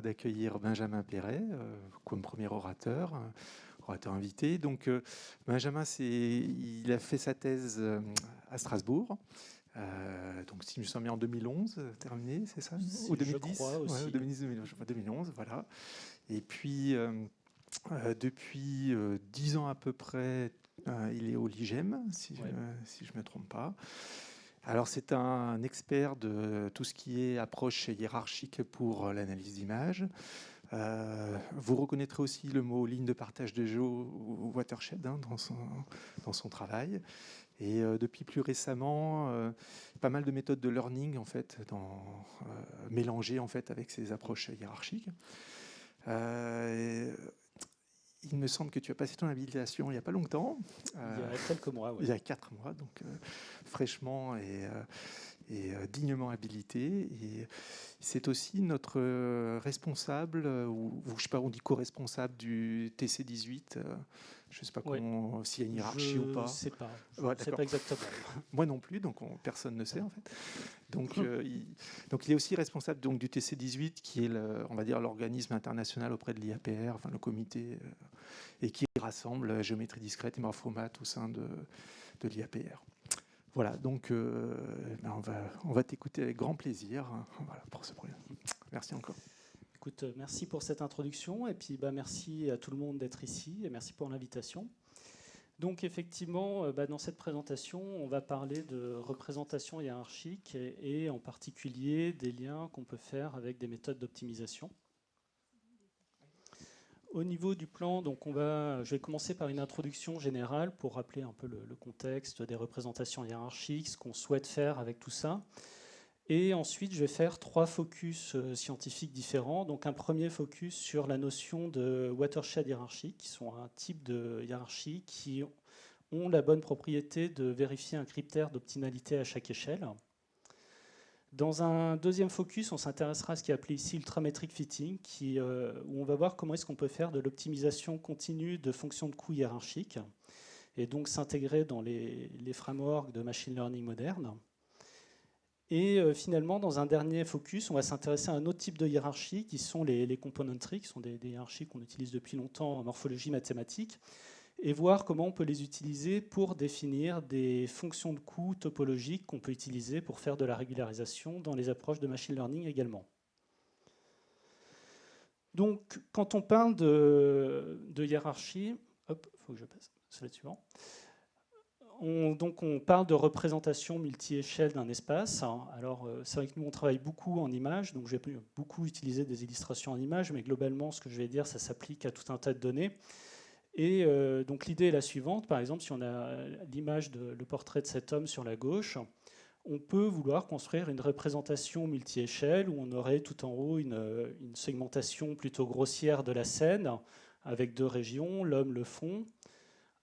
d'accueillir Benjamin Perret comme premier orateur invité. Donc, Benjamin, il a fait sa thèse à Strasbourg. Donc, si je me souviens bien, en 2011, terminé, c'est ça? Ou 2010? Je crois Ouais, aussi. 2011, voilà. Et puis, depuis 10 ans à peu près, il est au LIGEM, si je ne me trompe pas. Alors, c'est un expert de tout ce qui est approche hiérarchique pour l'analyse d'images. Vous reconnaîtrez aussi le mot ligne de partage de jeu ou watershed dans son travail. Et depuis plus récemment, pas mal de méthodes de learning en fait, mélangées en fait avec ces approches hiérarchiques. Il me semble que tu as passé ton habilitation il n'y a pas longtemps. Il y a quelques mois, oui. Il y a 4 mois, donc fraîchement et dignement habilité. Et c'est aussi notre responsable, ou je sais pas, on dit co-responsable du TC18. Je ne sais pas s'il y a une hiérarchie ou pas. Je ne sais pas. Je Ouais, sais pas exactement. Moi non plus, donc personne ne sait en fait. Donc, il est aussi responsable donc, du TC18, qui est, on va dire, l'organisme international auprès de l'IAPR, enfin le comité, et qui rassemble géométrie discrète et morphomath au sein de l'IAPR. Voilà, donc on va t'écouter avec grand plaisir, voilà, pour ce projet. Merci encore. Écoute, merci pour cette introduction et puis merci à tout le monde d'être ici et merci pour l'invitation. Donc effectivement, dans cette présentation, on va parler de représentation hiérarchique et en particulier des liens qu'on peut faire avec des méthodes d'optimisation. Au niveau du plan, donc je vais commencer par une introduction générale pour rappeler un peu le contexte des représentations hiérarchiques, ce qu'on souhaite faire avec tout ça. Et ensuite, je vais faire 3 focus scientifiques différents. Donc un premier focus sur la notion de watershed hiérarchique, qui sont un type de hiérarchie qui ont la bonne propriété de vérifier un critère d'optimalité à chaque échelle. Dans un deuxième focus, on s'intéressera à ce qui est appelé ici ultrametric fitting, où on va voir comment est-ce qu'on peut faire de l'optimisation continue de fonctions de coût hiérarchiques, et donc s'intégrer dans les frameworks de machine learning modernes. Et finalement, dans un dernier focus, on va s'intéresser à un autre type de hiérarchie, qui sont les component trees, qui sont des hiérarchies qu'on utilise depuis longtemps en morphologie mathématique, et voir comment on peut les utiliser pour définir des fonctions de coût topologiques qu'on peut utiliser pour faire de la régularisation dans les approches de machine learning également. Donc, quand on parle de hiérarchie, hop, il faut que je passe slide suivant. On parle de représentation multi-échelle d'un espace. Alors, c'est vrai que nous, on travaille beaucoup en images, donc je vais beaucoup utiliser des illustrations en images, mais globalement, ce que je vais dire, ça s'applique à tout un tas de données. Et donc l'idée est la suivante. Par exemple, si on a l'image le portrait de cet homme sur la gauche, on peut vouloir construire une représentation multi-échelle où on aurait tout en haut une segmentation plutôt grossière de la scène avec 2 régions, l'homme, le fond.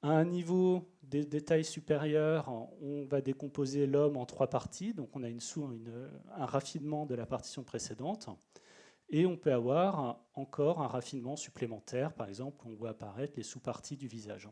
À un niveau des détails supérieurs, on va décomposer l'homme en 3 parties. Donc on a un raffinement de la partition précédente. Et on peut avoir encore un raffinement supplémentaire. Par exemple, on voit apparaître les sous-parties du visage.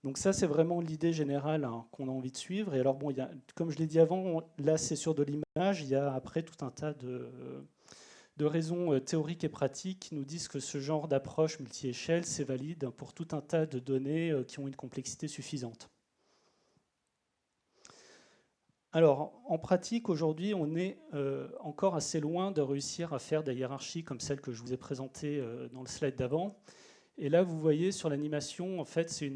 Donc ça, c'est vraiment l'idée générale qu'on a envie de suivre. Et alors, bon, comme je l'ai dit avant, là, c'est sur de l'image. Il y a après tout un tas de raisons théoriques et pratiques qui nous disent que ce genre d'approche multi-échelle, c'est valide pour tout un tas de données qui ont une complexité suffisante. Alors, en pratique, aujourd'hui, on est encore assez loin de réussir à faire des hiérarchies comme celle que je vous ai présentée dans le slide d'avant. Et là, vous voyez sur l'animation, en fait, c'est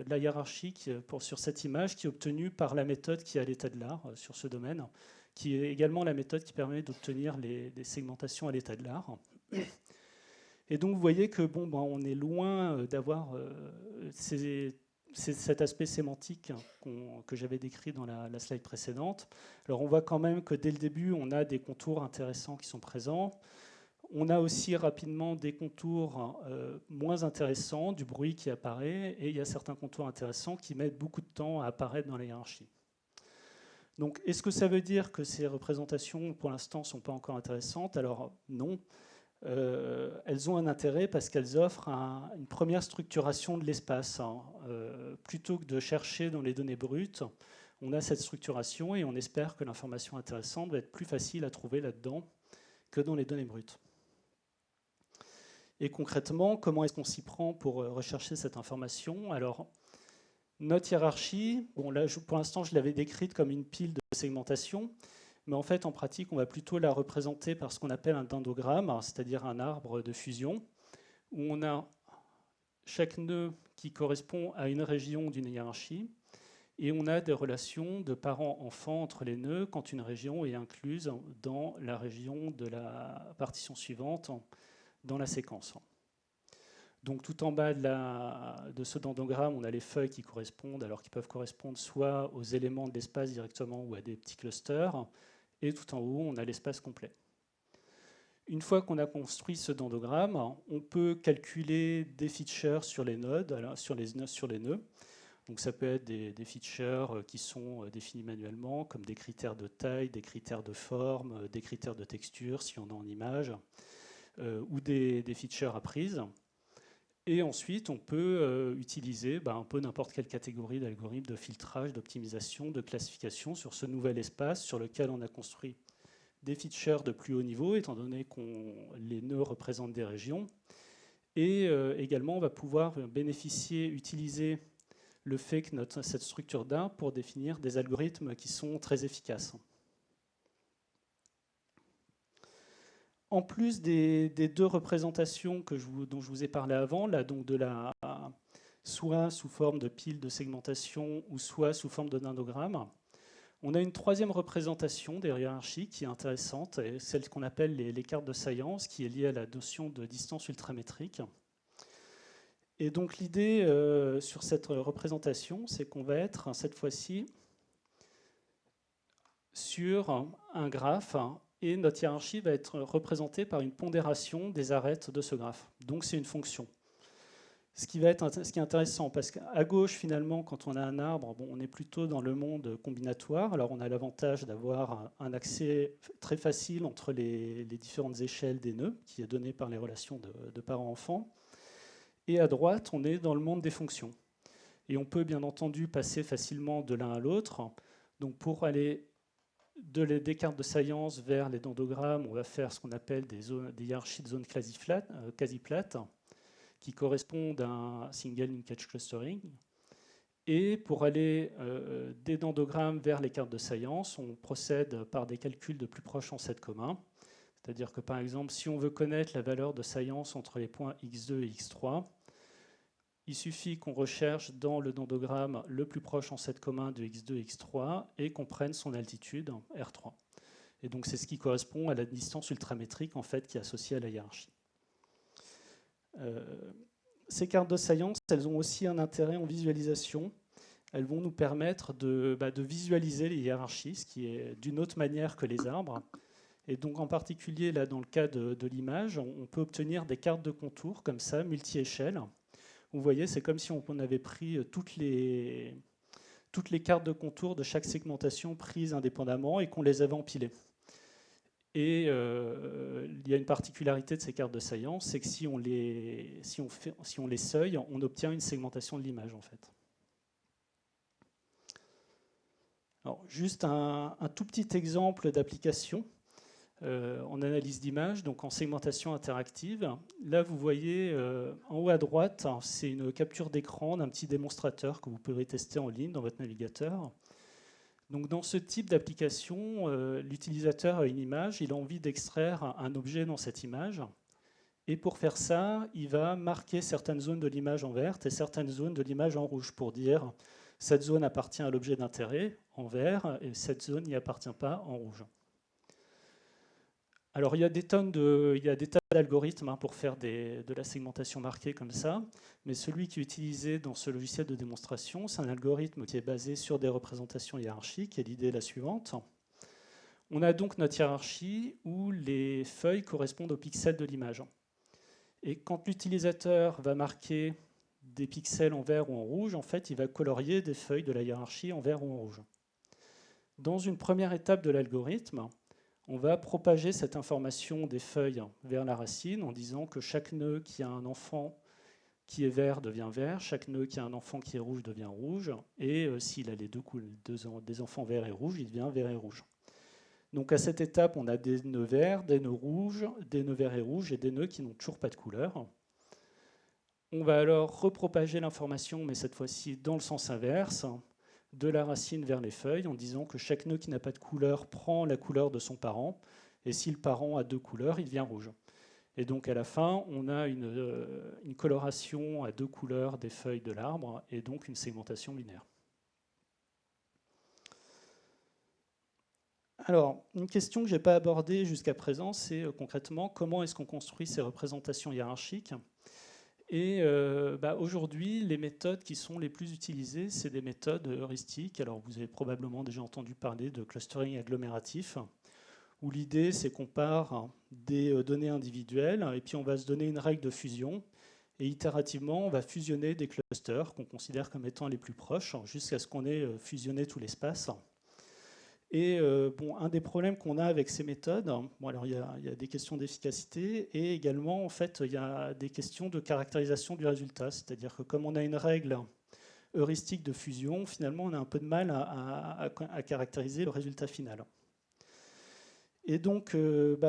la hiérarchie sur cette image qui est obtenue par la méthode qui est à l'état de l'art sur ce domaine, qui est également la méthode qui permet d'obtenir les segmentations à l'état de l'art. Et donc, vous voyez que on est loin d'avoir cet aspect sémantique que j'avais décrit dans la slide précédente. Alors on voit quand même que dès le début, on a des contours intéressants qui sont présents. On a aussi rapidement des contours moins intéressants, du bruit qui apparaît, et il y a certains contours intéressants qui mettent beaucoup de temps à apparaître dans la hiérarchie. Donc est-ce que ça veut dire que ces représentations, pour l'instant, ne sont pas encore intéressantes? Alors non. Elles ont un intérêt parce qu'elles offrent une première structuration de l'espace. Plutôt que de chercher dans les données brutes, on a cette structuration et on espère que l'information intéressante va être plus facile à trouver là-dedans que dans les données brutes. Et concrètement, comment est-ce qu'on s'y prend pour rechercher cette information? Alors, notre hiérarchie, bon, là, pour l'instant, je l'avais décrite comme une pile de segmentation, mais en fait, en pratique, on va plutôt la représenter par ce qu'on appelle un dendrogramme, c'est-à-dire un arbre de fusion, où on a chaque nœud qui correspond à une région d'une hiérarchie, et on a des relations de parents-enfants entre les nœuds quand une région est incluse dans la région de la partition suivante dans la séquence. Donc tout en bas de ce dendrogramme, on a les feuilles qui correspondent, alors qui peuvent correspondre soit aux éléments de l'espace directement ou à des petits clusters, et tout en haut, on a l'espace complet. Une fois qu'on a construit ce dendrogramme, on peut calculer des features sur les nodes, sur les nœuds. Donc ça peut être des features qui sont définis manuellement, comme des critères de taille, des critères de forme, des critères de texture, si on a en image, ou des features apprises. Et ensuite, on peut utiliser un peu n'importe quelle catégorie d'algorithmes de filtrage, d'optimisation, de classification sur ce nouvel espace sur lequel on a construit des features de plus haut niveau, étant donné que les nœuds représentent des régions. Et également, on va pouvoir utiliser le fait que cette structure d'arbre pour définir des algorithmes qui sont très efficaces. En plus des deux représentations dont je vous ai parlé avant, là, donc soit sous forme de pile de segmentation ou soit sous forme de dendrogramme, on a une troisième représentation des hiérarchies qui est intéressante, et celle qu'on appelle les cartes de Science, qui est liée à la notion de distance ultramétrique. Et donc l'idée sur cette représentation, c'est qu'on va être cette fois-ci sur un graphe, et notre hiérarchie va être représentée par une pondération des arêtes de ce graphe. Donc c'est une fonction. Ce qui est intéressant, parce qu'à gauche, finalement, quand on a un arbre, on est plutôt dans le monde combinatoire. Alors on a l'avantage d'avoir un accès très facile entre les différentes échelles des nœuds, qui est donné par les relations de parents-enfants. Et à droite, on est dans le monde des fonctions. Et on peut bien entendu passer facilement de l'un à l'autre. Donc pour aller des cartes de Science vers les dendrogrammes, on va faire ce qu'on appelle des hiérarchies de zones quasi plates, qui correspondent à un single linkage clustering. Et pour aller des dendrogrammes vers les cartes de Science, on procède par des calculs de plus proches ancêtres communs. C'est-à-dire que par exemple, si on veut connaître la valeur de Science entre les points x2 et x3, il suffit qu'on recherche dans le dendrogramme le plus proche ancêtre commun de x2 et x3 et qu'on prenne son altitude, R3. Et donc c'est ce qui correspond à la distance ultramétrique en fait, qui est associée à la hiérarchie. Ces cartes de Science, elles ont aussi un intérêt en visualisation. Elles vont nous permettre de visualiser les hiérarchies, ce qui est d'une autre manière que les arbres. Et donc en particulier, là, dans le cas de l'image, on peut obtenir des cartes de contours comme ça, multi-échelles. Vous voyez, c'est comme si on avait pris toutes les cartes de contours de chaque segmentation prises indépendamment et qu'on les avait empilées. Et il y a une particularité de ces cartes de Science, c'est que si on les seuille, on obtient une segmentation de l'image en fait. Alors, juste un tout petit exemple d'application en analyse d'image, donc en segmentation interactive. Là, vous voyez en haut à droite, c'est une capture d'écran d'un petit démonstrateur que vous pouvez tester en ligne dans votre navigateur. Donc, dans ce type d'application, l'utilisateur a une image, il a envie d'extraire un objet dans cette image. Et pour faire ça, il va marquer certaines zones de l'image en vert et certaines zones de l'image en rouge pour dire cette zone appartient à l'objet d'intérêt en vert et cette zone n'y appartient pas en rouge. Alors, il y a des tas d'algorithmes pour faire de la segmentation marquée comme ça, mais celui qui est utilisé dans ce logiciel de démonstration, c'est un algorithme qui est basé sur des représentations hiérarchiques, et l'idée est la suivante. On a donc notre hiérarchie où les feuilles correspondent aux pixels de l'image. Et quand l'utilisateur va marquer des pixels en vert ou en rouge, en fait, il va colorier des feuilles de la hiérarchie en vert ou en rouge. Dans une première étape de l'algorithme, on va propager cette information des feuilles vers la racine en disant que chaque nœud qui a un enfant qui est vert devient vert, chaque nœud qui a un enfant qui est rouge devient rouge, et s'il a des enfants verts et rouges, il devient vert et rouge. Donc à cette étape, on a des nœuds verts, des nœuds rouges, des nœuds verts et rouges et des nœuds qui n'ont toujours pas de couleur. On va alors repropager l'information, mais cette fois-ci dans le sens inverse, de la racine vers les feuilles, en disant que chaque nœud qui n'a pas de couleur prend la couleur de son parent, et si le parent a 2 couleurs, il devient rouge. Et donc à la fin, on a une coloration à 2 couleurs des feuilles de l'arbre, et donc une segmentation linéaire. Alors, une question que je n'ai pas abordée jusqu'à présent, c'est concrètement comment est-ce qu'on construit ces représentations hiérarchiques. Et aujourd'hui, les méthodes qui sont les plus utilisées, c'est des méthodes heuristiques. Alors, vous avez probablement déjà entendu parler de clustering agglomératif, où l'idée, c'est qu'on part des données individuelles, et puis on va se donner une règle de fusion, et itérativement, on va fusionner des clusters qu'on considère comme étant les plus proches, jusqu'à ce qu'on ait fusionné tout l'espace. Et un des problèmes qu'on a avec ces méthodes, alors il y a des questions d'efficacité et également en fait il y a des questions de caractérisation du résultat. C'est-à-dire que comme on a une règle heuristique de fusion, finalement on a un peu de mal à caractériser le résultat final. Et donc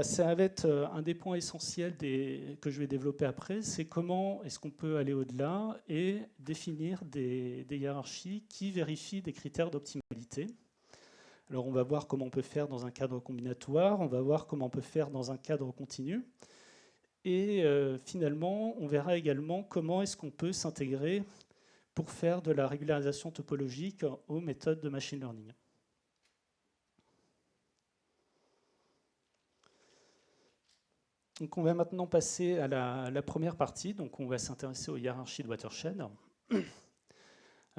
ça va être un des points essentiels que je vais développer après, c'est comment est-ce qu'on peut aller au-delà et définir des hiérarchies qui vérifient des critères d'optimalité. Alors on va voir comment on peut faire dans un cadre combinatoire, on va voir comment on peut faire dans un cadre continu. Et finalement, on verra également comment est-ce qu'on peut s'intégrer pour faire de la régularisation topologique aux méthodes de machine learning. Donc on va maintenant passer à la première partie. Donc on va s'intéresser aux hiérarchies de watershed.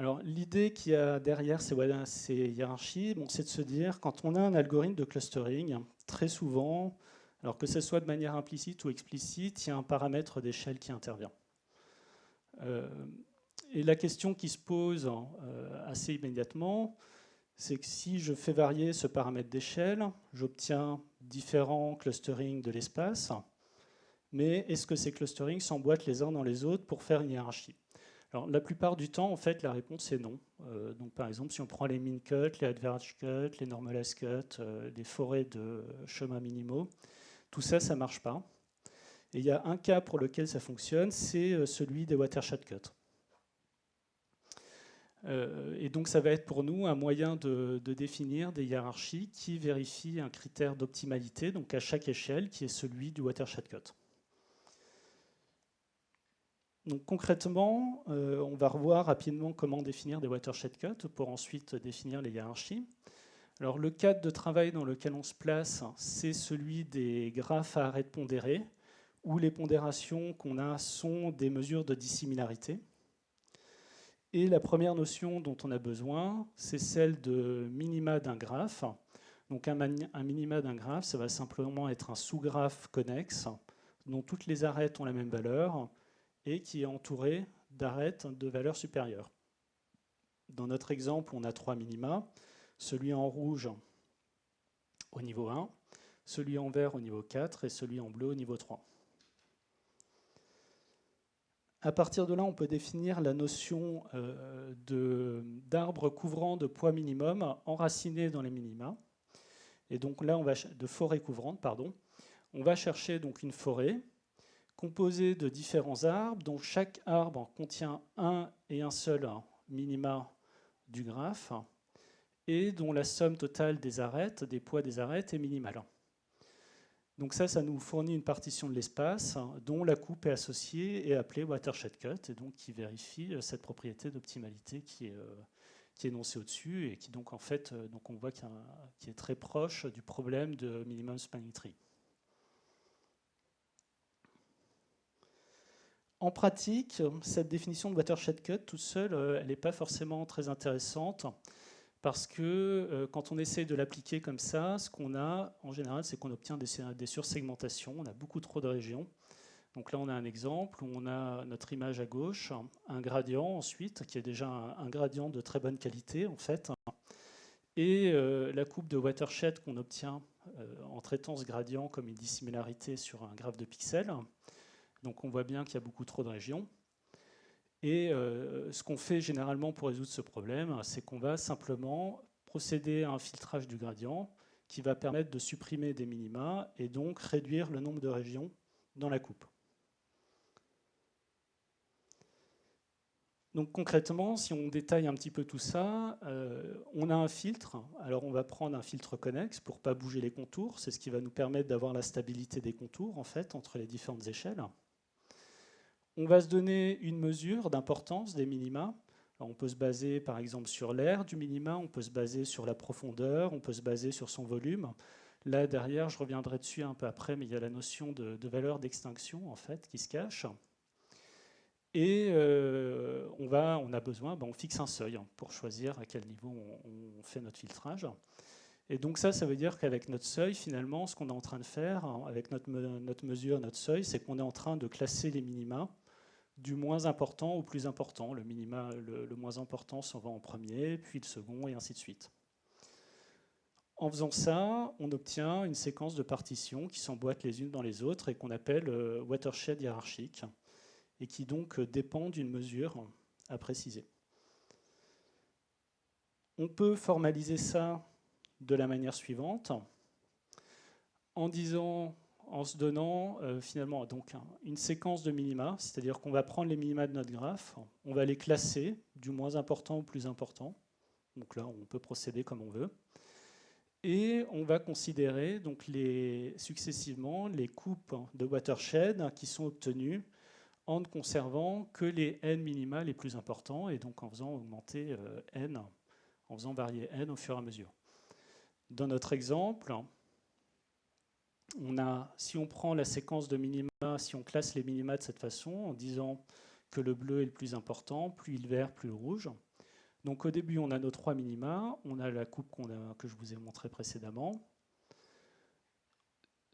Alors, l'idée qu'il y a derrière ces hiérarchies, c'est de se dire, quand on a un algorithme de clustering, très souvent, alors que ce soit de manière implicite ou explicite, il y a un paramètre d'échelle qui intervient. Et la question qui se pose assez immédiatement, c'est que si je fais varier ce paramètre d'échelle, j'obtiens différents clusterings de l'espace, mais est-ce que ces clusterings s'emboîtent les uns dans les autres pour faire une hiérarchie ? Alors, la plupart du temps, en fait, la réponse est non. Donc, par exemple, si on prend les min cuts, les average cuts, les normalized cuts, les forêts de chemins minimaux, tout ça, ça ne marche pas. Et il y a un cas pour lequel ça fonctionne, c'est celui des watershed cuts. Et donc, ça va être pour nous un moyen de définir des hiérarchies qui vérifient un critère d'optimalité, donc à chaque échelle, qui est celui du watershed cut. Donc concrètement, on va revoir rapidement comment définir des watershed cuts pour ensuite définir les hiérarchies. Alors le cadre de travail dans lequel on se place, c'est celui des graphes à arêtes pondérées, où les pondérations qu'on a sont des mesures de dissimilarité. Et la première notion dont on a besoin, c'est celle de minima d'un graphe. Donc un minima d'un graphe, ça va simplement être un sous-graphe connexe dont toutes les arêtes ont la même valeur, et qui est entouré d'arêtes de valeur supérieure. Dans notre exemple, on a 3 minima, celui en rouge au niveau 1, celui en vert au niveau 4 et celui en bleu au niveau 3. À partir de là, on peut définir la notion d'arbre couvrant de poids minimum enraciné dans les minima. Et donc là, de forêt couvrante, pardon. On va chercher donc une forêt composé de différents arbres, dont chaque arbre contient un et un seul minima du graphe, et dont la somme totale des arêtes, des poids des arêtes, est minimale. Donc ça nous fournit une partition de l'espace dont la coupe est associée et appelée watershed cut, et donc qui vérifie cette propriété d'optimalité qui est énoncée au-dessus, et qui donc en fait, donc on voit qui est très proche du problème de minimum spanning tree. En pratique, cette définition de watershed cut toute seule, elle n'est pas forcément très intéressante parce que quand on essaie de l'appliquer comme ça, ce qu'on a en général, c'est qu'on obtient des sursegmentations. On a beaucoup trop de régions. Donc là, on a un exemple où on a notre image à gauche, un gradient ensuite, qui est déjà un gradient de très bonne qualité en fait, et la coupe de watershed qu'on obtient en traitant ce gradient comme une dissimilarité sur un graphe de pixels. Donc on voit bien qu'il y a beaucoup trop de régions. Et ce qu'on fait généralement pour résoudre ce problème, c'est qu'on va simplement procéder à un filtrage du gradient qui va permettre de supprimer des minima et donc réduire le nombre de régions dans la coupe. Donc concrètement, si on détaille un petit peu tout ça, on a un filtre. Alors on va prendre un filtre connexe pour ne pas bouger les contours. C'est ce qui va nous permettre d'avoir la stabilité des contours en fait, entre les différentes échelles. On va se donner une mesure d'importance des minima. Alors on peut se baser par exemple sur l'aire du minima, on peut se baser sur la profondeur, on peut se baser sur son volume. Là derrière, je reviendrai dessus un peu après, mais il y a la notion de valeur d'extinction en fait qui se cache. Et on a besoin, on fixe un seuil pour choisir à quel niveau on fait notre filtrage. Et donc ça veut dire qu'avec notre seuil, finalement, ce qu'on est en train de faire, avec notre mesure, notre seuil, c'est qu'on est en train de classer les minima du moins important au plus important. Le minima, le moins important s'en va en premier, puis le second, et ainsi de suite. En faisant ça, on obtient une séquence de partitions qui s'emboîtent les unes dans les autres et qu'on appelle watershed hiérarchique, et qui donc dépend d'une mesure à préciser. On peut formaliser ça de la manière suivante, en se donnant finalement donc une séquence de minima, c'est-à-dire qu'on va prendre les minima de notre graphe, on va les classer du moins important au plus important. Donc là, on peut procéder comme on veut. Et on va considérer donc successivement les coupes de watershed qui sont obtenues en ne conservant que les n minima les plus importants, et donc en faisant augmenter n, en faisant varier n au fur et à mesure. Dans notre exemple, si on prend la séquence de minima, si on classe les minima de cette façon, en disant que le bleu est le plus important, plus le vert, plus le rouge. Donc au début, on a nos 3 minima, on a la coupe que je vous ai montrée précédemment.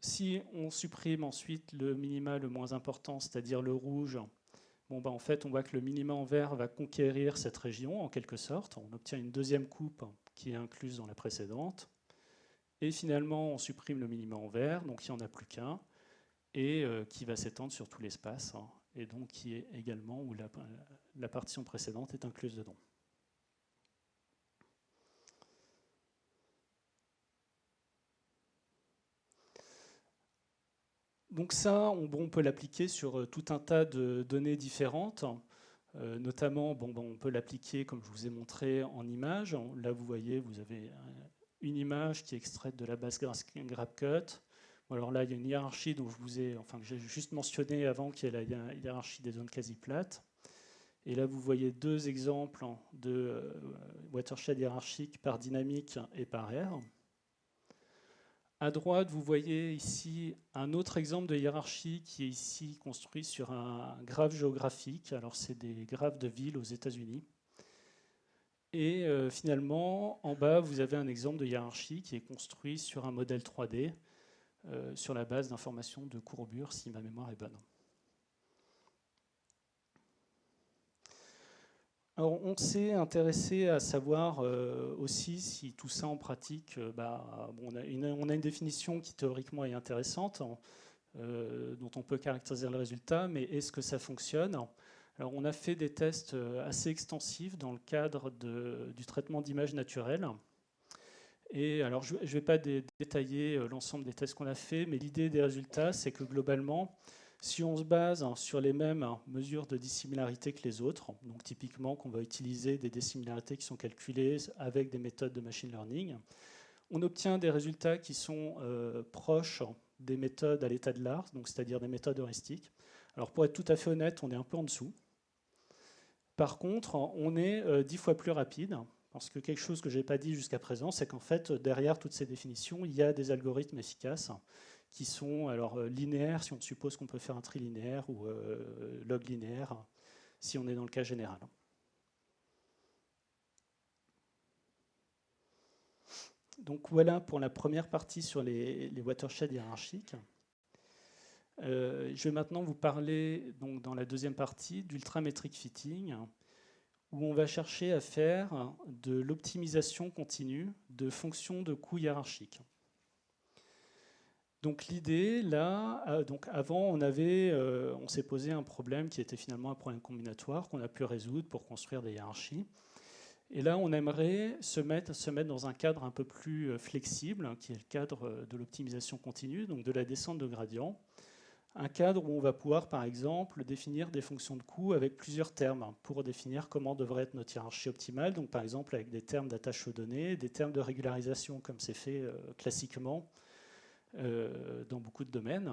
Si on supprime ensuite le minima le moins important, c'est-à-dire le rouge, en fait, on voit que le minima en vert va conquérir cette région, en quelque sorte. On obtient une deuxième coupe qui est incluse dans la précédente. Et finalement, on supprime le minima en vert, donc il n'y en a plus qu'un, et qui va s'étendre sur tout l'espace, et donc qui est également où la partition précédente est incluse dedans. Donc ça, on peut l'appliquer sur tout un tas de données différentes. Notamment, on peut l'appliquer, comme je vous ai montré, en images. Là, vous voyez, vous avez une image qui est extraite de la base GrabCut. Alors là, il y a une hiérarchie dont que j'ai juste mentionné avant, qui est la hiérarchie des zones quasi plates. Et là, vous voyez deux exemples de watershed hiérarchique par dynamique et par air. À droite, vous voyez ici un autre exemple de hiérarchie qui est ici construit sur un graphe géographique. Alors, c'est des graphes de villes aux États-Unis. Et finalement, en bas, vous avez un exemple de hiérarchie qui est construit sur un modèle 3D sur la base d'informations de courbure, si ma mémoire est bonne. Alors, on s'est intéressé à savoir aussi si tout ça en pratique, on a une définition qui théoriquement est intéressante, dont on peut caractériser le résultat, mais est-ce que ça fonctionne ? Alors, on a fait des tests assez extensifs dans le cadre du traitement d'images naturelles. Et alors, je ne vais pas détailler l'ensemble des tests qu'on a fait, mais l'idée des résultats, c'est que globalement, si on se base sur les mêmes mesures de dissimilarité que les autres, donc typiquement qu'on va utiliser des dissimilarités qui sont calculées avec des méthodes de machine learning, on obtient des résultats qui sont proches des méthodes à l'état de l'art, donc c'est-à-dire des méthodes heuristiques. Alors pour être tout à fait honnête, on est un peu en dessous. Par contre, on est 10 fois plus rapide, parce que quelque chose que je n'ai pas dit jusqu'à présent, c'est qu'en fait, derrière toutes ces définitions, il y a des algorithmes efficaces qui sont linéaires, si on suppose qu'on peut faire un trilinéaire, ou log linéaire, si on est dans le cas général. Donc voilà pour la première partie sur les watersheds hiérarchiques. Je vais maintenant vous parler, donc, dans la deuxième partie, d'ultrametric fitting, où on va chercher à faire de l'optimisation continue de fonctions de coût hiérarchiques. Donc l'idée, là, avant, on s'est posé un problème qui était finalement un problème combinatoire qu'on a pu résoudre pour construire des hiérarchies. Et là, on aimerait se mettre dans un cadre un peu plus flexible, qui est le cadre de l'optimisation continue, donc de la descente de gradient. Un cadre où on va pouvoir, par exemple, définir des fonctions de coût avec plusieurs termes pour définir comment devrait être notre hiérarchie optimale. Donc, par exemple, avec des termes d'attache aux données, des termes de régularisation, comme c'est fait classiquement dans beaucoup de domaines.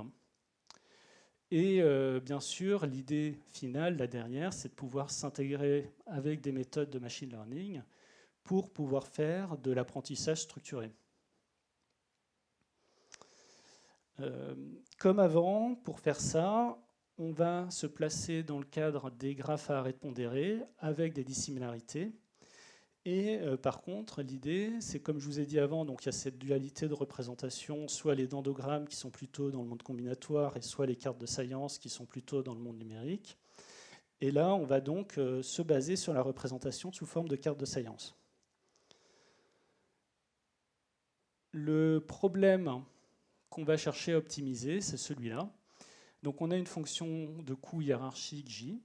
Et bien sûr, l'idée finale, la dernière, c'est de pouvoir s'intégrer avec des méthodes de machine learning pour pouvoir faire de l'apprentissage structuré. Comme avant, pour faire ça, on va se placer dans le cadre des graphes à arrêt pondéré avec des dissimilarités. Et par contre, l'idée, c'est comme je vous ai dit avant, donc il y a cette dualité de représentation, soit les dendrogrammes qui sont plutôt dans le monde combinatoire et soit les cartes de science qui sont plutôt dans le monde numérique. Et là, on va donc se baser sur la représentation sous forme de cartes de science. Le problème qu'on va chercher à optimiser, c'est celui-là. Donc on a une fonction de coût hiérarchique J.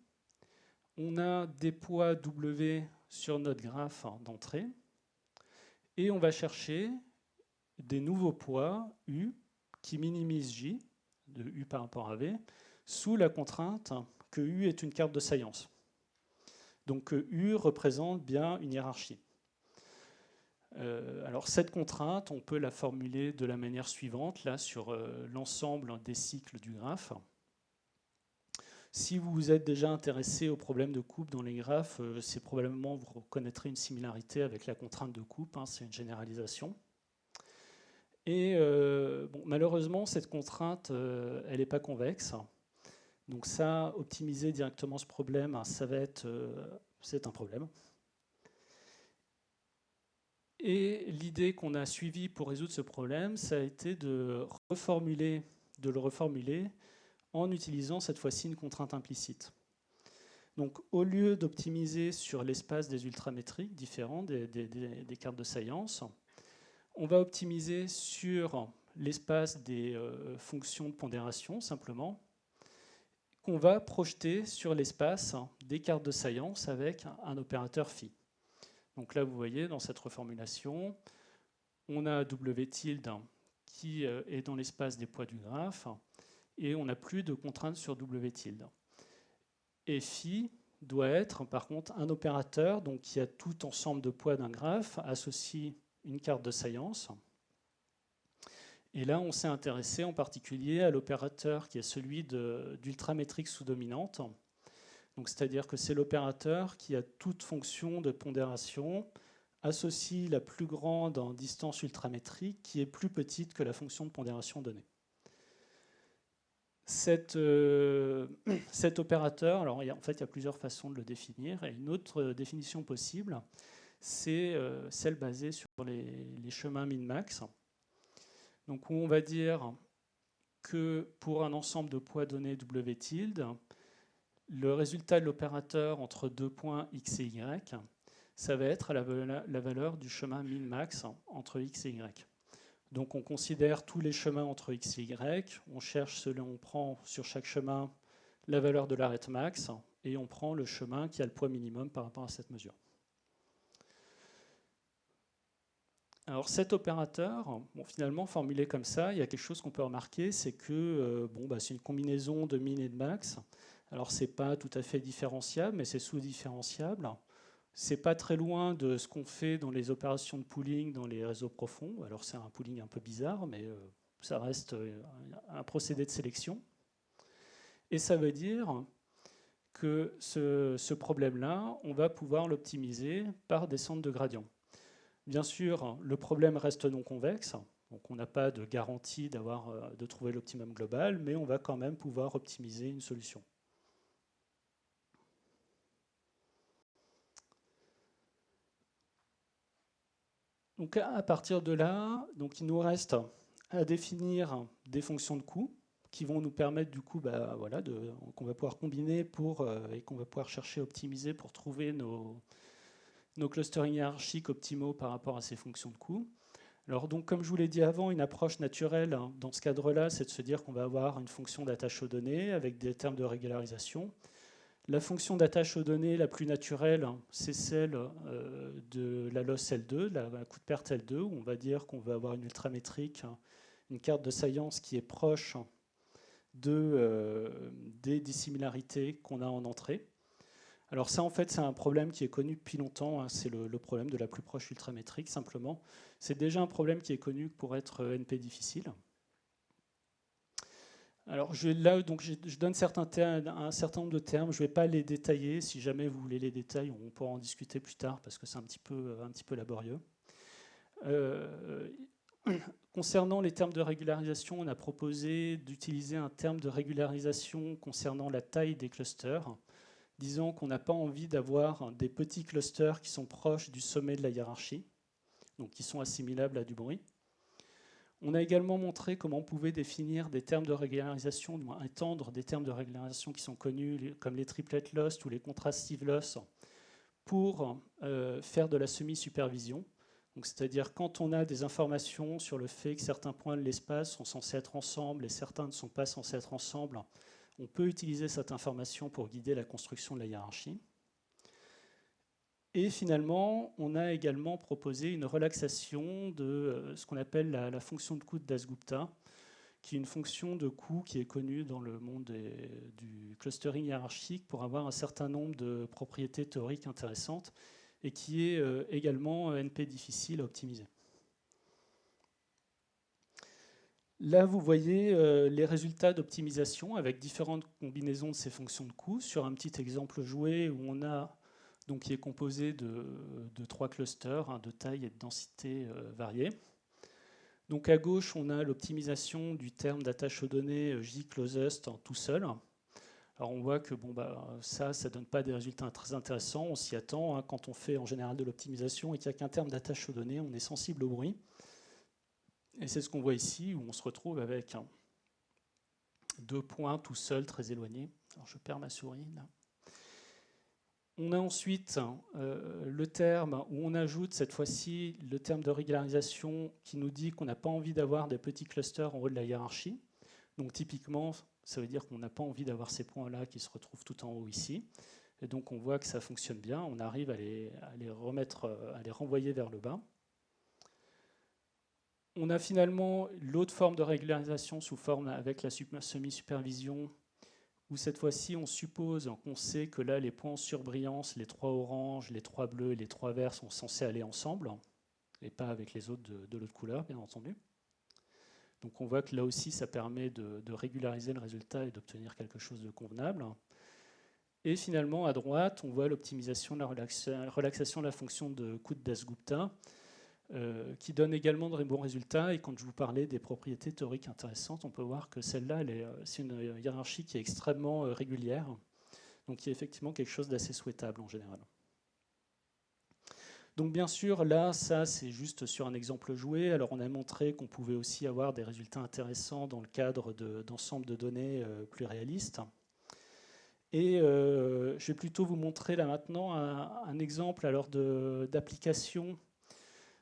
On a des poids W sur notre graphe d'entrée. Et on va chercher des nouveaux poids U qui minimisent J, de U par rapport à V, sous la contrainte que U est une carte de science. Donc U représente bien une hiérarchie. Alors cette contrainte, on peut la formuler de la manière suivante, là sur l'ensemble des cycles du graphe. Si vous vous êtes déjà intéressé aux problèmes de coupe dans les graphes, c'est probablement vous reconnaîtrez une similarité avec la contrainte de coupe, hein, c'est une généralisation. Et bon, malheureusement, cette contrainte, elle n'est pas convexe. Donc ça, optimiser directement ce problème, ça va être, c'est un problème. Et l'idée qu'on a suivie pour résoudre ce problème, ça a été de le reformuler en utilisant cette fois-ci une contrainte implicite. Donc au lieu d'optimiser sur l'espace des ultramétriques différents des cartes de science, on va optimiser sur l'espace des fonctions de pondération simplement, qu'on va projeter sur l'espace des cartes de science avec un opérateur phi. Donc là, vous voyez, dans cette reformulation, on a W tilde qui est dans l'espace des poids du graphe, et on n'a plus de contrainte sur W tilde. Et phi doit être, par contre, un opérateur donc, qui a tout ensemble de poids d'un graphe, associe une carte de science. Et là, on s'est intéressé en particulier à l'opérateur qui est celui d'ultramétrique sous-dominante. C'est-à-dire que c'est l'opérateur qui a toute fonction de pondération, associe la plus grande en distance ultramétrique qui est plus petite que la fonction de pondération donnée. Cet opérateur, alors en fait il y a plusieurs façons de le définir, et une autre définition possible, c'est celle basée sur les chemins min-max. Donc où on va dire que pour un ensemble de poids donné W tilde, le résultat de l'opérateur entre deux points x et y, ça va être la valeur du chemin min-max entre x et y. Donc on considère tous les chemins entre x et y, on prend sur chaque chemin la valeur de l'arête max, et on prend le chemin qui a le poids minimum par rapport à cette mesure. Alors cet opérateur, bon, finalement formulé comme ça, il y a quelque chose qu'on peut remarquer, c'est que c'est une combinaison de min et de max. Alors c'est pas tout à fait différenciable, mais c'est sous-différenciable. C'est pas très loin de ce qu'on fait dans les opérations de pooling dans les réseaux profonds. Alors c'est un pooling un peu bizarre, mais ça reste un procédé de sélection. Et ça veut dire que ce problème-là, on va pouvoir l'optimiser par descente de gradient. Bien sûr, le problème reste non convexe, donc on n'a pas de garantie de trouver l'optimum global, mais on va quand même pouvoir optimiser une solution. Donc à partir de là, donc il nous reste à définir des fonctions de coût qui vont nous permettre du coup, qu'on va pouvoir combiner et qu'on va pouvoir chercher à optimiser pour trouver nos clustering hiérarchiques optimaux par rapport à ces fonctions de coût. Alors donc, comme je vous l'ai dit avant, une approche naturelle dans ce cadre-là, c'est de se dire qu'on va avoir une fonction d'attache aux données avec des termes de régularisation. La fonction d'attache aux données la plus naturelle, c'est celle de la loss L2, la coût de perte L2, où on va dire qu'on va avoir une ultramétrique, une carte de science qui est proche des dissimilarités qu'on a en entrée. Alors ça, en fait, c'est un problème qui est connu depuis longtemps, hein, c'est le problème de la plus proche ultramétrique, simplement. C'est déjà un problème qui est connu pour être NP difficile. Alors là, donc, je donne un certain nombre de termes, je ne vais pas les détailler, si jamais vous voulez les détails, on pourra en discuter plus tard, parce que c'est un petit peu laborieux. Concernant les termes de régularisation, on a proposé d'utiliser un terme de régularisation concernant la taille des clusters, disant qu'on n'a pas envie d'avoir des petits clusters qui sont proches du sommet de la hiérarchie, donc qui sont assimilables à du bruit. On a également montré comment on pouvait définir des termes de régularisation, du moins étendre des termes de régularisation qui sont connus, comme les triplet loss ou les contrastive loss, pour faire de la semi-supervision. C'est-à-dire quand on a des informations sur le fait que certains points de l'espace sont censés être ensemble et certains ne sont pas censés être ensemble, on peut utiliser cette information pour guider la construction de la hiérarchie. Et finalement, on a également proposé une relaxation de ce qu'on appelle la fonction de coût de Dasgupta, qui est une fonction de coût qui est connue dans le monde du clustering hiérarchique pour avoir un certain nombre de propriétés théoriques intéressantes et qui est également NP difficile à optimiser. Là, vous voyez les résultats d'optimisation avec différentes combinaisons de ces fonctions de coût sur un petit exemple joué où on a donc qui est composé de 3 clusters hein, de taille et de densité variées. Donc à gauche, on a l'optimisation du terme d'attache aux données J-closest tout seul. Alors on voit que bon, ça ne donne pas des résultats très intéressants, on s'y attend. Hein, quand on fait en général de l'optimisation et qu'il n'y a qu'un terme d'attache aux données, on est sensible au bruit. Et c'est ce qu'on voit ici, où on se retrouve avec 2 points tout seuls, très éloignés. Alors je perds ma souris là. On a ensuite le terme où on ajoute cette fois-ci le terme de régularisation qui nous dit qu'on n'a pas envie d'avoir des petits clusters en haut de la hiérarchie. Donc typiquement, ça veut dire qu'on n'a pas envie d'avoir ces points-là qui se retrouvent tout en haut ici. Et donc on voit que ça fonctionne bien, on arrive à les renvoyer vers le bas. On a finalement l'autre forme de régularisation sous forme avec la semi-supervision, où cette fois-ci, on suppose qu'on sait que là, les points en surbrillance, les 3 oranges, les 3 bleus et les 3 verts sont censés aller ensemble, et pas avec les autres de l'autre couleur, bien entendu. Donc on voit que là aussi, ça permet de régulariser le résultat et d'obtenir quelque chose de convenable. Et finalement, à droite, on voit l'optimisation de la relaxation de la fonction de coût de Dasgupta, qui donne également de bons résultats. Et quand je vous parlais des propriétés théoriques intéressantes, on peut voir que celle-là, c'est une hiérarchie qui est extrêmement régulière, donc qui est effectivement quelque chose d'assez souhaitable en général. Donc bien sûr, là, ça c'est juste sur un exemple joué. Alors on a montré qu'on pouvait aussi avoir des résultats intéressants dans le cadre d'ensemble de données plus réalistes. Et je vais plutôt vous montrer là maintenant un exemple d'application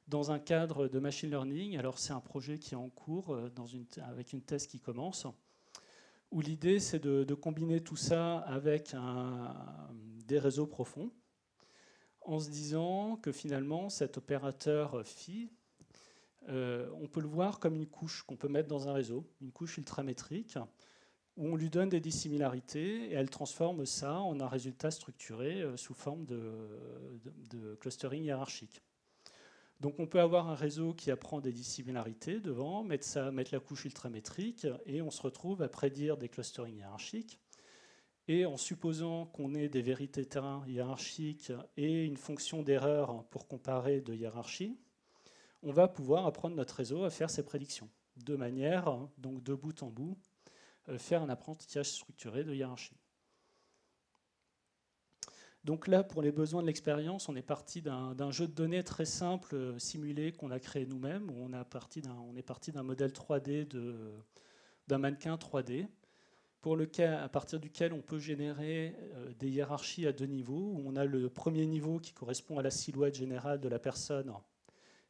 dans un cadre de machine learning. Alors c'est un projet qui est en cours avec une thèse qui commence, où l'idée c'est de combiner tout ça avec des réseaux profonds, en se disant que finalement cet opérateur phi, on peut le voir comme une couche qu'on peut mettre dans un réseau, une couche ultramétrique, où on lui donne des dissimilarités et elle transforme ça en un résultat structuré sous forme de clustering hiérarchique. Donc on peut avoir un réseau qui apprend des dissimilarités devant, mettre la couche ultramétrique, et on se retrouve à prédire des clusterings hiérarchiques. Et en supposant qu'on ait des vérités terrain hiérarchiques et une fonction d'erreur pour comparer deux hiérarchies, on va pouvoir apprendre notre réseau à faire ces prédictions, de manière, donc de bout en bout, faire un apprentissage structuré de hiérarchie. Donc là, pour les besoins de l'expérience, on est parti d'un jeu de données très simple, simulé, qu'on a créé nous-mêmes, où on est parti d'un modèle 3D d'un mannequin 3D, à partir duquel on peut générer des hiérarchies à 2 niveaux, où on a le premier niveau qui correspond à la silhouette générale de la personne,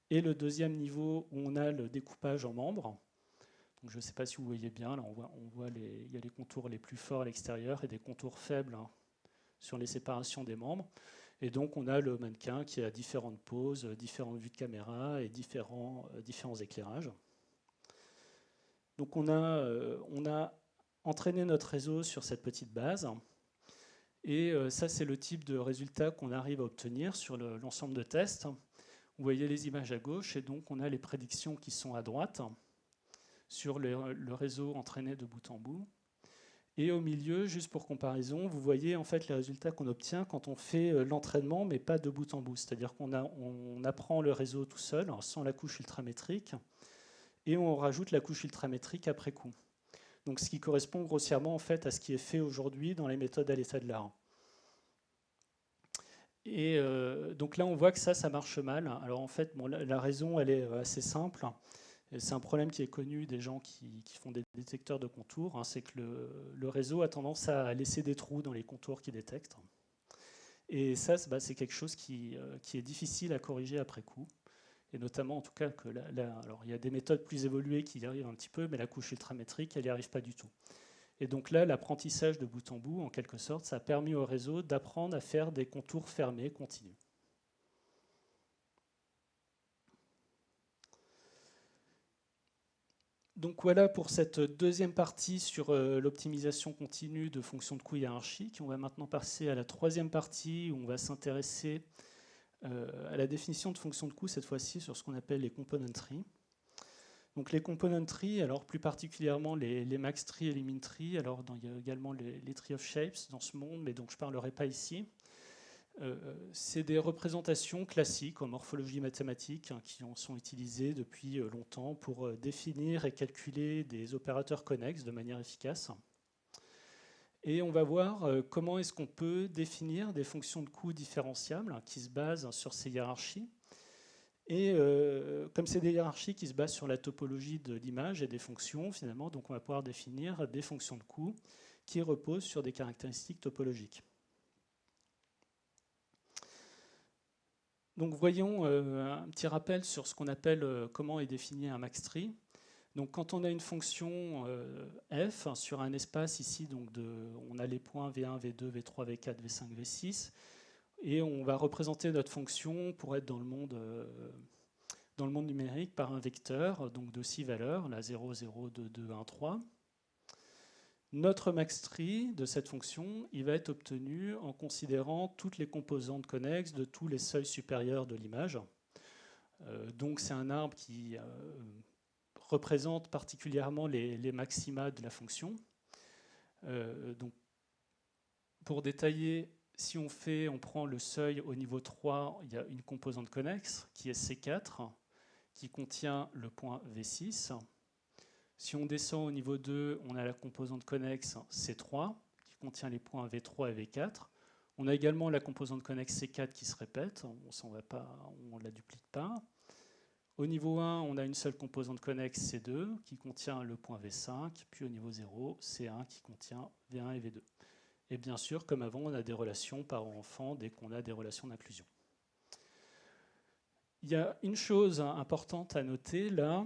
et le deuxième niveau où on a le découpage en membres. Donc je ne sais pas si vous voyez bien, là on voit il y a les contours les plus forts à l'extérieur et des contours faibles sur les séparations des membres. Et donc, on a le mannequin qui a différentes poses, différentes vues de caméra et différents éclairages. Donc, on a entraîné notre réseau sur cette petite base. Et ça, c'est le type de résultat qu'on arrive à obtenir sur l'ensemble de tests. Vous voyez les images à gauche, et donc on a les prédictions qui sont à droite sur le réseau entraîné de bout en bout. Et au milieu, juste pour comparaison, vous voyez en fait les résultats qu'on obtient quand on fait l'entraînement, mais pas de bout en bout. C'est-à-dire qu'on apprend le réseau tout seul, sans la couche ultramétrique, et on rajoute la couche ultramétrique après coup. Donc, ce qui correspond grossièrement en fait à ce qui est fait aujourd'hui dans les méthodes à l'état de l'art. Et donc là, on voit que ça marche mal. Alors en fait, bon, la raison, elle est assez simple. C'est un problème qui est connu des gens qui font des détecteurs de contours. C'est que le réseau a tendance à laisser des trous dans les contours qu'il détecte. Et ça, c'est quelque chose qui est difficile à corriger après coup. Et notamment, en tout cas, que alors il y a des méthodes plus évoluées qui y arrivent un petit peu, mais la couche ultramétrique, elle n'y arrive pas du tout. Et donc là, l'apprentissage de bout en bout, en quelque sorte, ça a permis au réseau d'apprendre à faire des contours fermés continus. Donc voilà pour cette deuxième partie sur l'optimisation continue de fonctions de coût hiérarchiques. On va maintenant passer à la troisième partie où on va s'intéresser à la définition de fonctions de coût, cette fois-ci sur ce qu'on appelle les component trees. Donc les component trees, alors plus particulièrement les max trees et les min trees, alors il y a également les trees of shapes dans ce monde, mais donc je ne parlerai pas ici. C'est des représentations classiques en morphologie mathématique qui en sont utilisées depuis longtemps pour définir et calculer des opérateurs connexes de manière efficace. Et on va voir comment est-ce qu'on peut définir des fonctions de coût différenciables qui se basent sur ces hiérarchies. Et comme c'est des hiérarchies qui se basent sur la topologie de l'image et des fonctions, finalement, donc on va pouvoir définir des fonctions de coût qui reposent sur des caractéristiques topologiques. Donc voyons un petit rappel sur ce qu'on appelle comment est défini un max tree. Donc quand on a une fonction f sur un espace ici, donc on a les points v1, v2, v3, v4, v5, v6, et on va représenter notre fonction pour être dans le monde numérique par un vecteur donc de 6 valeurs, la 0, 0, 2, 2, 1, 3. Notre max tree de cette fonction, il va être obtenu en considérant toutes les composantes connexes de tous les seuils supérieurs de l'image. Donc c'est un arbre qui représente particulièrement les maxima de la fonction. Donc, pour détailler, si on prend le seuil au niveau 3, il y a une composante connexe qui est C4, qui contient le point V6. Si on descend au niveau 2, on a la composante connexe C3, qui contient les points V3 et V4. On a également la composante connexe C4 qui se répète, on ne la duplique pas. Au niveau 1, on a une seule composante connexe C2 qui contient le point V5, puis au niveau 0, C1 qui contient V1 et V2. Et bien sûr, comme avant, on a des relations parent-enfant dès qu'on a des relations d'inclusion. Il y a une chose importante à noter là,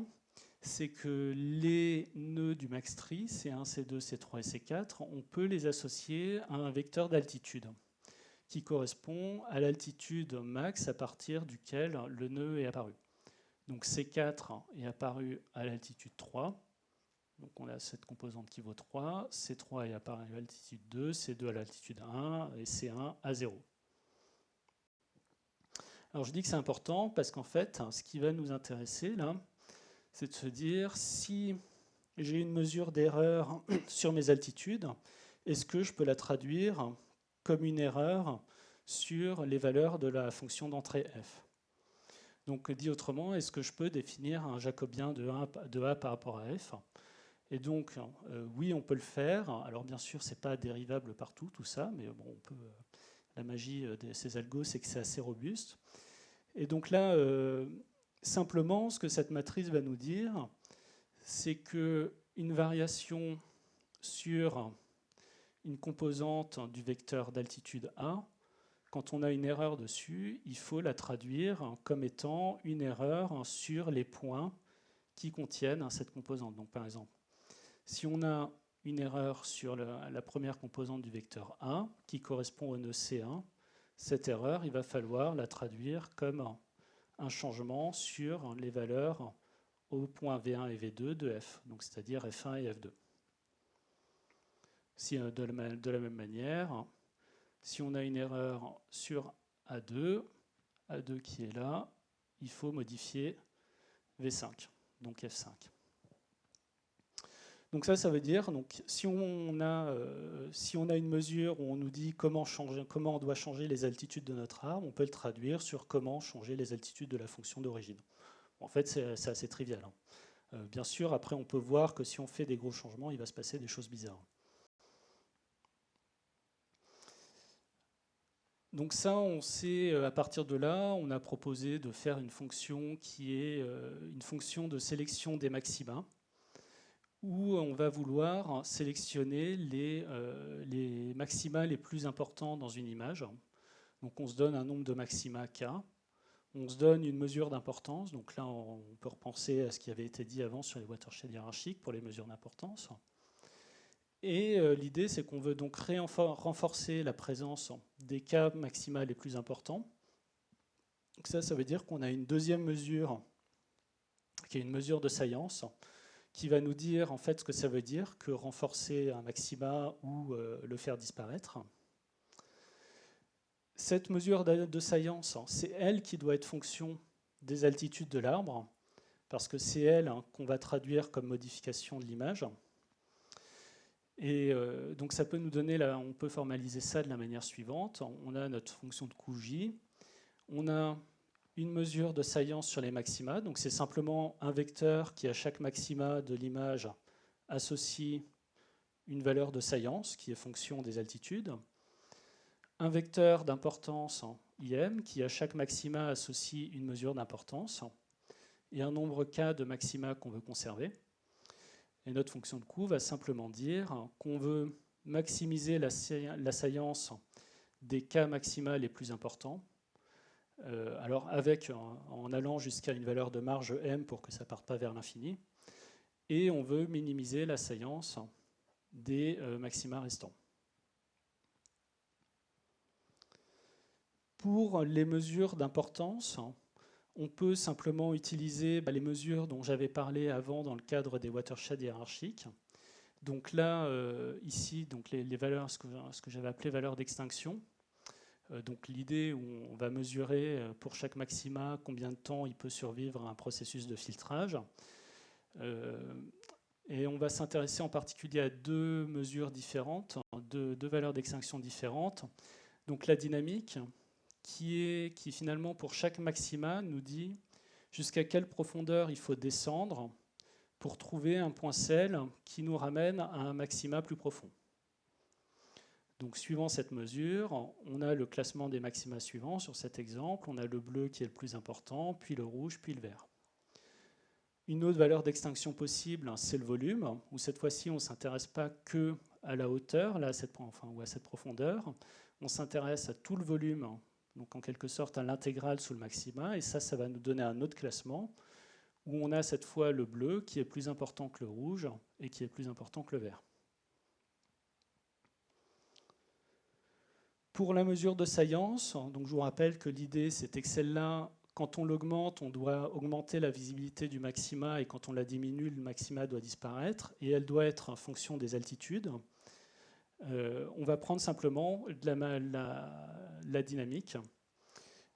c'est que les nœuds du max tree, C1, C2, C3 et C4, on peut les associer à un vecteur d'altitude qui correspond à l'altitude max à partir duquel le nœud est apparu. Donc C4 est apparu à l'altitude 3, donc on a cette composante qui vaut 3, C3 est apparu à l'altitude 2, C2 à l'altitude 1 et C1 à 0. Alors je dis que c'est important parce qu'en fait, ce qui va nous intéresser là, c'est de se dire si j'ai une mesure d'erreur sur mes altitudes, est-ce que je peux la traduire comme une erreur sur les valeurs de la fonction d'entrée f? Donc dit autrement, est-ce que je peux définir un jacobien de A par rapport à f? Et donc oui, on peut le faire. Alors bien sûr, c'est pas dérivable partout tout ça, mais bon, on peut. La magie de ces algos, c'est que c'est assez robuste. Et donc là, simplement, ce que cette matrice va nous dire, c'est qu'une variation sur une composante du vecteur d'altitude A, quand on a une erreur dessus, il faut la traduire comme étant une erreur sur les points qui contiennent cette composante. Donc par exemple, si on a une erreur sur la première composante du vecteur 1 qui correspond au nœud C1. Cette erreur, il va falloir la traduire comme un changement sur les valeurs au point V1 et V2 de F, donc c'est-à-dire F1 et F2. Si, de la même manière, si on a une erreur sur A2 qui est là, il faut modifier V5, donc F5. Donc ça veut dire, donc, si on a une mesure où on nous dit comment on doit changer les altitudes de notre arbre, on peut le traduire sur comment changer les altitudes de la fonction d'origine. En fait, c'est assez trivial. Bien sûr, après, on peut voir que si on fait des gros changements, il va se passer des choses bizarres. Donc ça, on sait, à partir de là, on a proposé de faire une fonction qui est une fonction de sélection des maxima, où on va vouloir sélectionner les maxima les plus importants dans une image. Donc on se donne un nombre de maxima k, on se donne une mesure d'importance, donc là on peut repenser à ce qui avait été dit avant sur les watersheds hiérarchiques pour les mesures d'importance. Et l'idée c'est qu'on veut donc renforcer la présence des k maxima les plus importants. Donc ça veut dire qu'on a une deuxième mesure qui est une mesure de science, qui va nous dire en fait ce que ça veut dire que renforcer un maxima ou le faire disparaître. Cette mesure de science, c'est elle qui doit être fonction des altitudes de l'arbre, parce que c'est elle qu'on va traduire comme modification de l'image. Et donc ça peut nous donner, on peut formaliser ça de la manière suivante. On a notre fonction de coût J, on a une mesure de science sur les maxima, donc c'est simplement un vecteur qui à chaque maxima de l'image associe une valeur de science qui est fonction des altitudes, un vecteur d'importance en IM qui à chaque maxima associe une mesure d'importance et un nombre k de maxima qu'on veut conserver. Et notre fonction de coût va simplement dire qu'on veut maximiser la science des k maxima les plus importants, alors en allant jusqu'à une valeur de marge m pour que ça ne parte pas vers l'infini, et on veut minimiser la science des maxima restants. Pour les mesures d'importance, on peut simplement utiliser les mesures dont j'avais parlé avant dans le cadre des watersheds hiérarchiques. Donc là, ici, donc les valeurs, ce que j'avais appelé valeurs d'extinction. Donc l'idée où on va mesurer pour chaque maxima combien de temps il peut survivre à un processus de filtrage. Et on va s'intéresser en particulier à deux mesures différentes, deux valeurs d'extinction différentes. Donc la dynamique, qui finalement pour chaque maxima nous dit jusqu'à quelle profondeur il faut descendre pour trouver un point sel qui nous ramène à un maxima plus profond. Donc suivant cette mesure, on a le classement des maxima suivants sur cet exemple. On a le bleu qui est le plus important, puis le rouge, puis le vert. Une autre valeur d'extinction possible, c'est le volume, où cette fois-ci on ne s'intéresse pas que à la hauteur, là, ou à cette profondeur. On s'intéresse à tout le volume, donc en quelque sorte à l'intégrale sous le maxima, et ça va nous donner un autre classement, où on a cette fois le bleu qui est plus important que le rouge et qui est plus important que le vert. Pour la mesure de science, donc je vous rappelle que l'idée c'était que celle-là, quand on l'augmente, on doit augmenter la visibilité du maxima et quand on la diminue, le maxima doit disparaître et elle doit être en fonction des altitudes. On va prendre simplement la dynamique.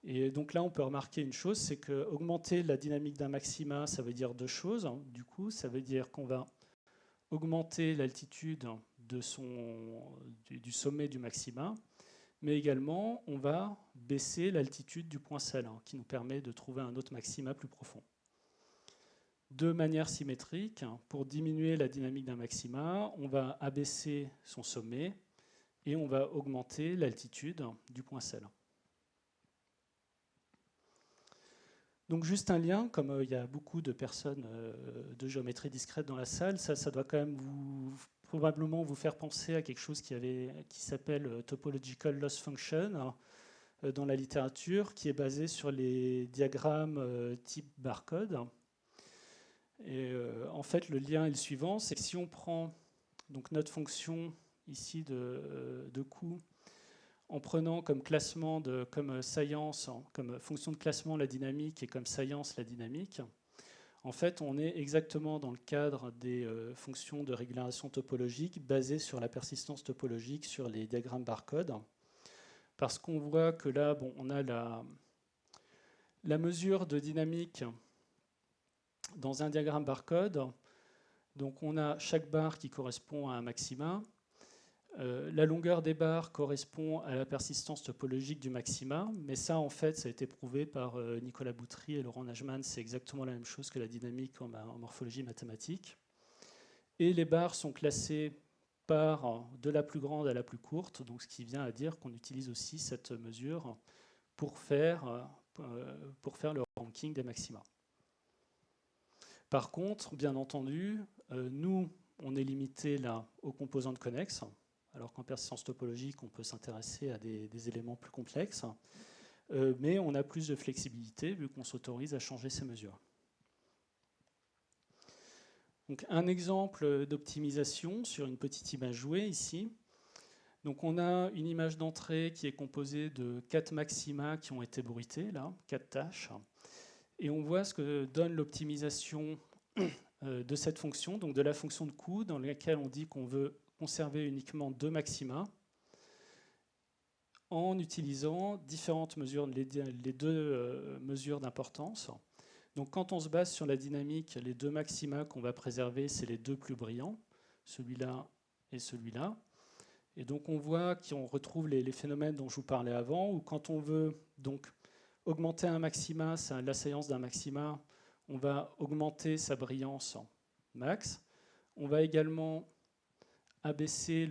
Et donc là, on peut remarquer une chose, c'est qu'augmenter la dynamique d'un maxima, ça veut dire deux choses. Du coup, ça veut dire qu'on va augmenter l'altitude du sommet du maxima, mais également on va baisser l'altitude du point sel, qui nous permet de trouver un autre maxima plus profond. De manière symétrique, pour diminuer la dynamique d'un maxima, on va abaisser son sommet et on va augmenter l'altitude du point sel. Donc juste un lien, comme il y a beaucoup de personnes de géométrie discrète dans la salle, ça doit quand même probablement vous faire penser à quelque chose qui s'appelle Topological Loss Function dans la littérature, qui est basé sur les diagrammes type barcode. Et en fait, le lien est le suivant, c'est que si on prend donc notre fonction ici de coût, en prenant comme classement, comme science, comme fonction de classement la dynamique et comme science la dynamique, en fait, on est exactement dans le cadre des fonctions de régularisation topologique basées sur la persistance topologique sur les diagrammes barcode. Parce qu'on voit que là, bon, on a la mesure de dynamique dans un diagramme barcode. Donc on a chaque barre qui correspond à un maxima. La longueur des barres correspond à la persistance topologique du maxima, mais ça, en fait, ça a été prouvé par Nicolas Boutry et Laurent Najman. C'est exactement la même chose que la dynamique en morphologie mathématique. Et les barres sont classées par de la plus grande à la plus courte, donc ce qui vient à dire qu'on utilise aussi cette mesure pour faire le ranking des maxima. Par contre, bien entendu, nous, on est limité là aux composantes connexes, alors qu'en persistance topologique, on peut s'intéresser à des éléments plus complexes, mais on a plus de flexibilité vu qu'on s'autorise à changer ces mesures. Donc, un exemple d'optimisation sur une petite image jouée ici. Donc, on a une image d'entrée qui est composée de 4 maxima qui ont été bruités, là, 4 tâches. Et on voit ce que donne l'optimisation de cette fonction, donc de la fonction de coût, dans laquelle on dit qu'on veut conserver uniquement 2 maxima en utilisant différentes mesures, les 2 mesures d'importance. Donc quand on se base sur la dynamique, les 2 maxima qu'on va préserver, c'est les 2 plus brillants, celui-là et celui-là. Et donc on voit qu'on retrouve les phénomènes dont je vous parlais avant, où quand on veut donc augmenter un maxima, c'est l'assaillance d'un maxima, on va augmenter sa brillance max. On va également abaisser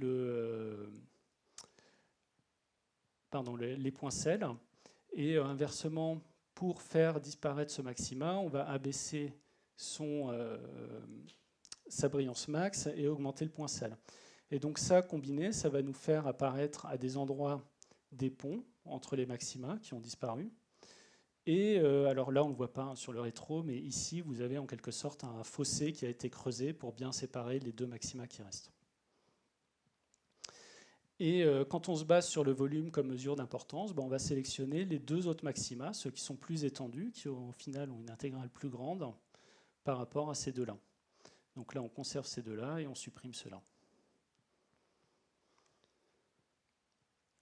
les poinçelles. Et inversement, pour faire disparaître ce maxima, on va abaisser sa brillance max et augmenter le poincelle. Et donc ça, combiné, ça va nous faire apparaître à des endroits des ponts entre les maxima qui ont disparu. Et alors là, on ne le voit pas sur le rétro, mais ici, vous avez en quelque sorte un fossé qui a été creusé pour bien séparer les 2 maxima qui restent. Et quand on se base sur le volume comme mesure d'importance, on va sélectionner les 2 autres maxima, ceux qui sont plus étendus, qui au final ont une intégrale plus grande par rapport à ces 2-là. Donc là, on conserve ces 2-là et on supprime ceux-là.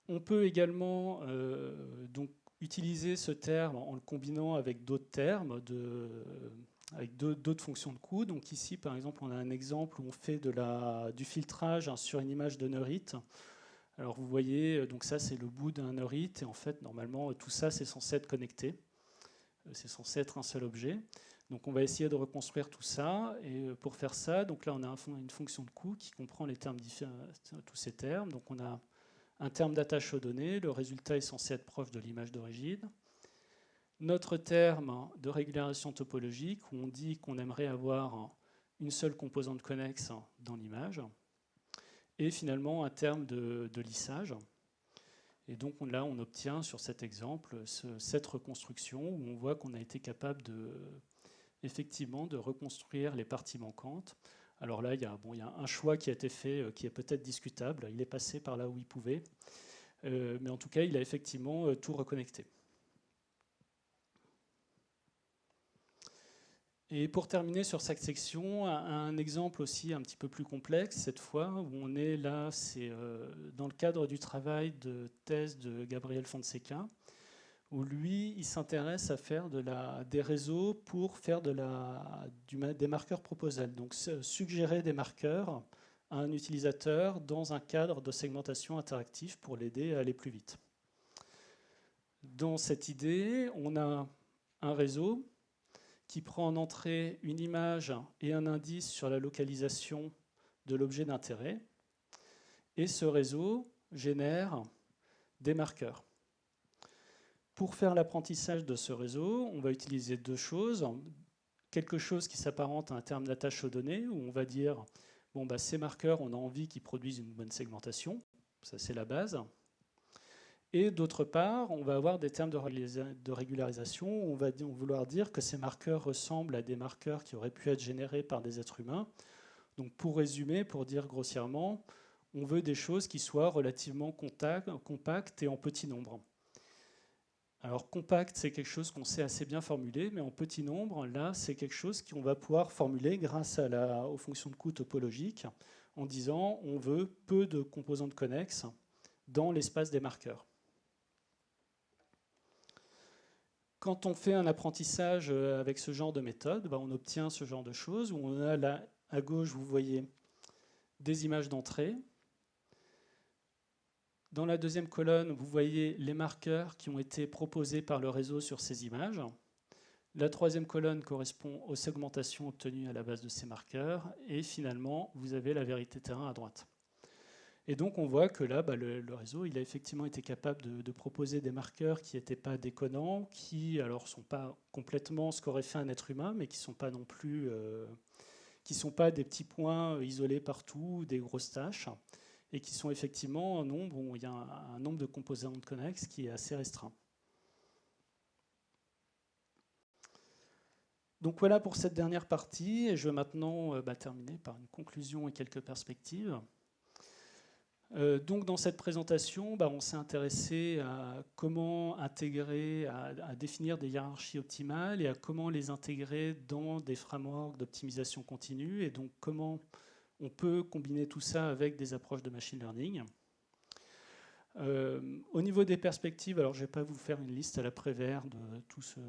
On peut également donc utiliser ce terme en le combinant avec d'autres termes, avec d'autres fonctions de coût. Donc ici, par exemple, on a un exemple où on fait du filtrage sur une image de neurite. Alors vous voyez, donc ça c'est le bout d'un neurite, et en fait, normalement, tout ça c'est censé être connecté. C'est censé être un seul objet. Donc on va essayer de reconstruire tout ça, et pour faire ça, donc là on a une fonction de coût qui comprend les termes tous ces termes. Donc on a un terme d'attache aux données, le résultat est censé être proche de l'image d'origine. Notre terme de régularisation topologique, où on dit qu'on aimerait avoir une seule composante connexe dans l'image. Et finalement un terme de lissage. Et donc là, on obtient sur cet exemple cette reconstruction où on voit qu'on a été capable effectivement de reconstruire les parties manquantes. Alors là, il y a un choix qui a été fait qui est peut-être discutable. Il est passé par là où il pouvait. Mais en tout cas, il a effectivement tout reconnecté. Et pour terminer sur cette section, un exemple aussi un petit peu plus complexe, cette fois, où on est là, c'est dans le cadre du travail de thèse de Gabriel Fonseca, où lui, il s'intéresse à faire des réseaux pour faire des marqueurs proposals. Donc suggérer des marqueurs à un utilisateur dans un cadre de segmentation interactive pour l'aider à aller plus vite. Dans cette idée, on a un réseau qui prend en entrée une image et un indice sur la localisation de l'objet d'intérêt. Et ce réseau génère des marqueurs. Pour faire l'apprentissage de ce réseau, on va utiliser 2 choses. Quelque chose qui s'apparente à un terme d'attache aux données, où on va dire, ces marqueurs, on a envie qu'ils produisent une bonne segmentation. Ça, c'est la base. Et d'autre part, on va avoir des termes de régularisation où on va vouloir dire que ces marqueurs ressemblent à des marqueurs qui auraient pu être générés par des êtres humains. Donc pour résumer, pour dire grossièrement, on veut des choses qui soient relativement compactes et en petit nombre. Alors compact, c'est quelque chose qu'on sait assez bien formuler, mais en petit nombre, là, c'est quelque chose qu'on va pouvoir formuler grâce aux fonctions de coût topologiques, en disant on veut peu de composantes connexes dans l'espace des marqueurs. Quand on fait un apprentissage avec ce genre de méthode, on obtient ce genre de choses, où on a là, à gauche, vous voyez des images d'entrée. Dans la deuxième colonne, vous voyez les marqueurs qui ont été proposés par le réseau sur ces images. La troisième colonne correspond aux segmentations obtenues à la base de ces marqueurs. Et finalement, vous avez la vérité terrain à droite. Et donc, on voit que là, le réseau il a effectivement été capable de proposer des marqueurs qui n'étaient pas déconnants, qui alors sont pas complètement ce qu'aurait fait un être humain, mais qui ne sont pas non plus, qui sont pas des petits points isolés partout, des grosses taches, et qui sont effectivement un nombre où il y a un nombre de composantes connexes qui est assez restreint. Donc voilà pour cette dernière partie, et je vais maintenant terminer par une conclusion et quelques perspectives. Donc dans cette présentation, on s'est intéressé à comment intégrer, à définir des hiérarchies optimales et à comment les intégrer dans des frameworks d'optimisation continue, et donc comment on peut combiner tout ça avec des approches de machine learning. Au niveau des perspectives, alors je ne vais pas vous faire une liste à l'après-vert de tout ce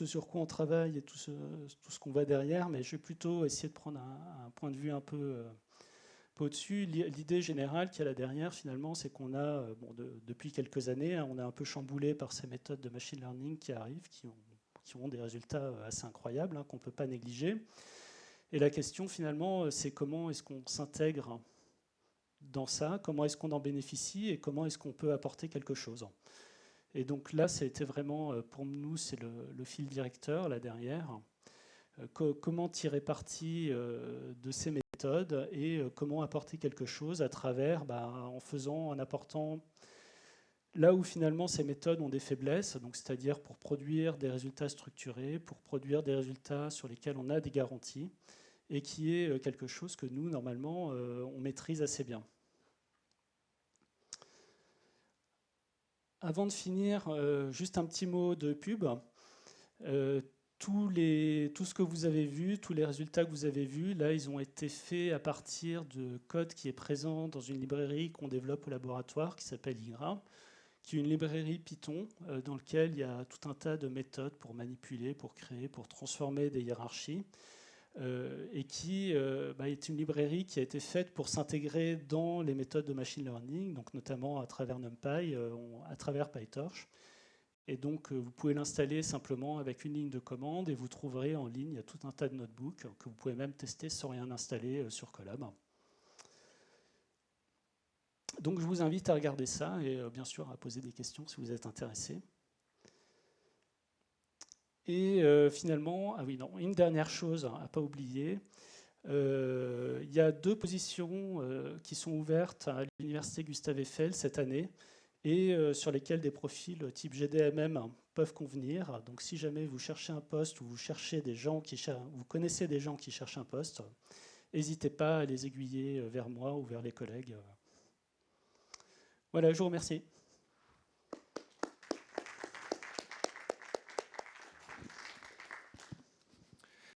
sur quoi on travaille et tout ce qu'on voit derrière, mais je vais plutôt essayer de prendre un point de vue un peu au-dessus. L'idée générale qu'il y a là derrière, finalement, c'est qu'on a, depuis quelques années, on est un peu chamboulé par ces méthodes de machine learning qui arrivent, qui ont des résultats assez incroyables, qu'on ne peut pas négliger. Et la question, finalement, c'est comment est-ce qu'on s'intègre dans ça, comment est-ce qu'on en bénéficie et comment est-ce qu'on peut apporter quelque chose. Et donc là, c'était vraiment, pour nous, c'est le fil directeur, là derrière. Comment tirer parti de ces méthodes et comment apporter quelque chose à travers, en apportant là où finalement ces méthodes ont des faiblesses, donc c'est-à-dire pour produire des résultats structurés, pour produire des résultats sur lesquels on a des garanties, et qui est quelque chose que nous, normalement, on maîtrise assez bien. Avant de finir, juste un petit mot de pub. Tout ce que vous avez vu, tous les résultats que vous avez vus, là, ils ont été faits à partir de code qui est présent dans une librairie qu'on développe au laboratoire qui s'appelle IGRA, qui est une librairie Python dans laquelle il y a tout un tas de méthodes pour manipuler, pour créer, pour transformer des hiérarchies, et qui est une librairie qui a été faite pour s'intégrer dans les méthodes de machine learning, donc notamment à travers NumPy, à travers PyTorch. Et donc, vous pouvez l'installer simplement avec une ligne de commande et vous trouverez en ligne tout un tas de notebooks que vous pouvez même tester sans rien installer sur Colab. Donc, je vous invite à regarder ça et bien sûr à poser des questions si vous êtes intéressé. Et finalement, une dernière chose à ne pas oublier. Il y a 2 positions qui sont ouvertes à l'université Gustave Eiffel cette année et sur lesquelles des profils type GDMM peuvent convenir. Donc si jamais vous cherchez un poste ou vous connaissez des gens qui cherchent un poste, n'hésitez pas à les aiguiller vers moi ou vers les collègues. Voilà, je vous remercie.